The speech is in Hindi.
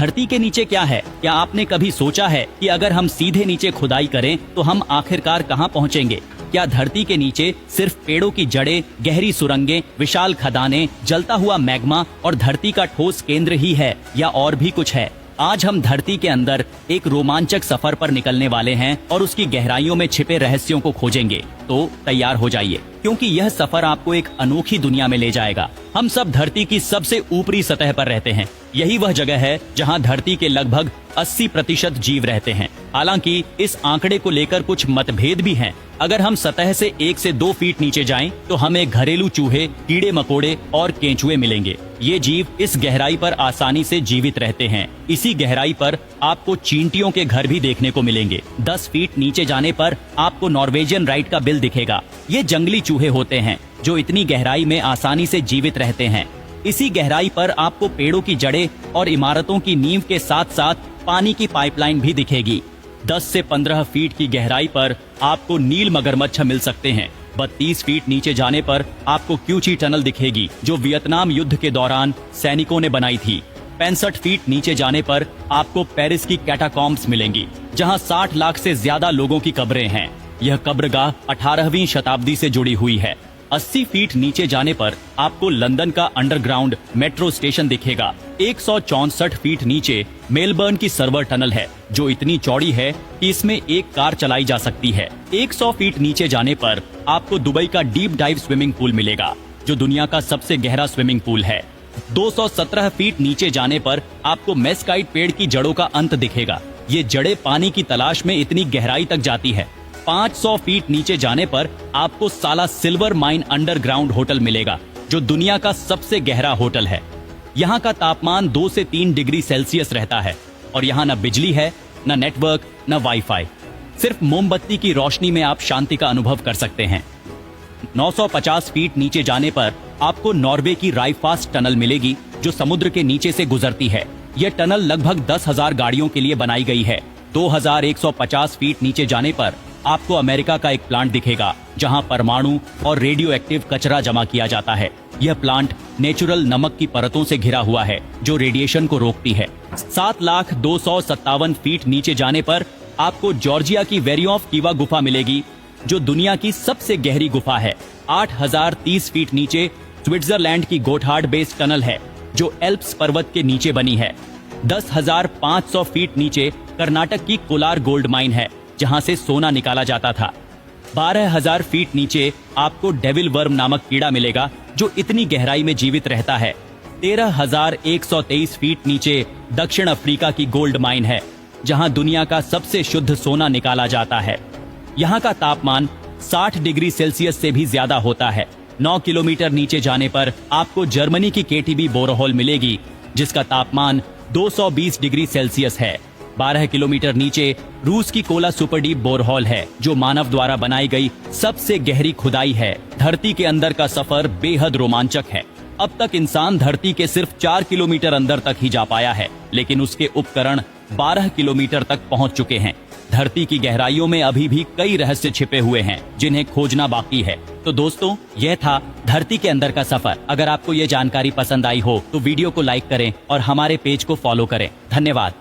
धरती के नीचे क्या है? क्या आपने कभी सोचा है कि अगर हम सीधे नीचे खुदाई करें तो हम आखिरकार कहां पहुंचेंगे? क्या धरती के नीचे सिर्फ पेड़ों की जड़ें, गहरी सुरंगें, विशाल खदानें, जलता हुआ मैग्मा और धरती का ठोस केंद्र ही है, या और भी कुछ है? आज हम धरती के अंदर एक रोमांचक सफर पर निकलने वाले हैं और उसकी गहराइयों में छिपे रहस्यों को खोजेंगे। तो तैयार हो जाइए, क्योंकि यह सफर आपको एक अनोखी दुनिया में ले जाएगा। हम सब धरती की सबसे ऊपरी सतह पर रहते हैं। यही वह जगह है जहां धरती के लगभग 80% जीव रहते हैं। हालांकि इस आंकड़े को लेकर कुछ मतभेद भी हैं। अगर हम सतह से 1 से 2 फीट नीचे जाएं, तो हमें घरेलू चूहे, कीड़े मकोड़े और केंचुए मिलेंगे। ये जीव इस गहराई पर आसानी से जीवित रहते हैं। इसी गहराई पर आपको चींटियों के घर भी देखने को मिलेंगे। 10 फीट नीचे जाने पर आपको नॉर्वेजियन राइट का बिल दिखेगा। ये जंगली चूहे होते हैं जो इतनी गहराई में आसानी से जीवित रहते हैं। इसी गहराई पर आपको पेड़ों की जड़ें और इमारतों की नींव के साथ साथ पानी की पाइपलाइन भी दिखेगी। 10 से 15 फीट की गहराई पर आपको नील मगरमच्छ मिल सकते हैं। 32 फीट नीचे जाने पर आपको क्यूची टनल दिखेगी, जो वियतनाम युद्ध के दौरान सैनिकों ने बनाई थी। 65 फीट नीचे जाने पर आपको पेरिस की कैटाकॉम्ब्स मिलेंगी, जहां 60 लाख से ज्यादा लोगों की कब्रें हैं। यह कब्रगाह 18वीं शताब्दी से जुड़ी हुई है। 80 फीट नीचे जाने पर आपको लंदन का अंडरग्राउंड मेट्रो स्टेशन दिखेगा। 164 फीट नीचे मेलबर्न की सर्वर टनल है, जो इतनी चौड़ी है कि इसमें एक कार चलाई जा सकती है। 100 फीट नीचे जाने पर आपको दुबई का डीप डाइव स्विमिंग पूल मिलेगा, जो दुनिया का सबसे गहरा स्विमिंग पूल है। 217 फीट नीचे जाने पर आपको मेस्काइट पेड़ की जड़ों का अंत दिखेगा। ये जड़ें पानी की तलाश में इतनी गहराई तक जाती है। 500 फीट नीचे जाने पर आपको साला सिल्वर माइन अंडरग्राउंड होटल मिलेगा, जो दुनिया का सबसे गहरा होटल है। यहाँ का तापमान 2 से 3 डिग्री सेल्सियस रहता है और यहाँ न बिजली है, न नेटवर्क, न वाईफाई। सिर्फ मोमबत्ती की रोशनी में आप शांति का अनुभव कर सकते हैं। 950 फीट नीचे जाने पर आपको नॉर्वे की राइफास्ट टनल मिलेगी, जो समुद्र के नीचे से गुजरती है। यह टनल लगभग 10,000 गाड़ियों के लिए बनाई गई है। 2150 फीट नीचे जाने पर आपको अमेरिका का एक प्लांट दिखेगा, जहां परमाणु और रेडियो एक्टिव कचरा जमा किया जाता है। यह प्लांट नेचुरल नमक की परतों से घिरा हुआ है, जो रेडिएशन को रोकती है। 7,257 फीट नीचे जाने पर आपको जॉर्जिया की वेरी ऑफ कीवा गुफा मिलेगी, जो दुनिया की सबसे गहरी गुफा है। 8,030 फीट नीचे स्विट्जरलैंड की गोथार्ड बेस टनल है, जो एल्प्स पर्वत के नीचे बनी है। 10,500 फीट नीचे कर्नाटक की कोलार गोल्ड माइन है, जहां से सोना निकाला जाता था। 12,000 फीट नीचे आपको डेविल वर्म नामक कीड़ा मिलेगा, जो इतनी गहराई में जीवित रहता है। 13,123 फीट नीचे दक्षिण अफ्रीका की गोल्ड माइन है, जहां दुनिया का सबसे शुद्ध सोना निकाला जाता है। यहाँ का तापमान 60 डिग्री सेल्सियस से भी ज्यादा होता है। 9 किलोमीटर नीचे जाने पर आपको जर्मनी की केटीबी बोरहोल मिलेगी, जिसका तापमान 220 डिग्री सेल्सियस है। 12 किलोमीटर नीचे रूस की कोला सुपरडीप बोरहोल है, जो मानव द्वारा बनाई गई सबसे गहरी खुदाई है। धरती के अंदर का सफर बेहद रोमांचक है। अब तक इंसान धरती के सिर्फ 4 किलोमीटर अंदर तक ही जा पाया है, लेकिन उसके उपकरण 12 किलोमीटर तक पहुंच चुके हैं। धरती की गहराइयों में अभी भी कई रहस्य छिपे हुए हैं, जिन्हें खोजना बाकी है। तो दोस्तों, यह था धरती के अंदर का सफर। अगर आपको ये जानकारी पसंद आई हो तो वीडियो को लाइक करें और हमारे पेज को फॉलो करें। धन्यवाद।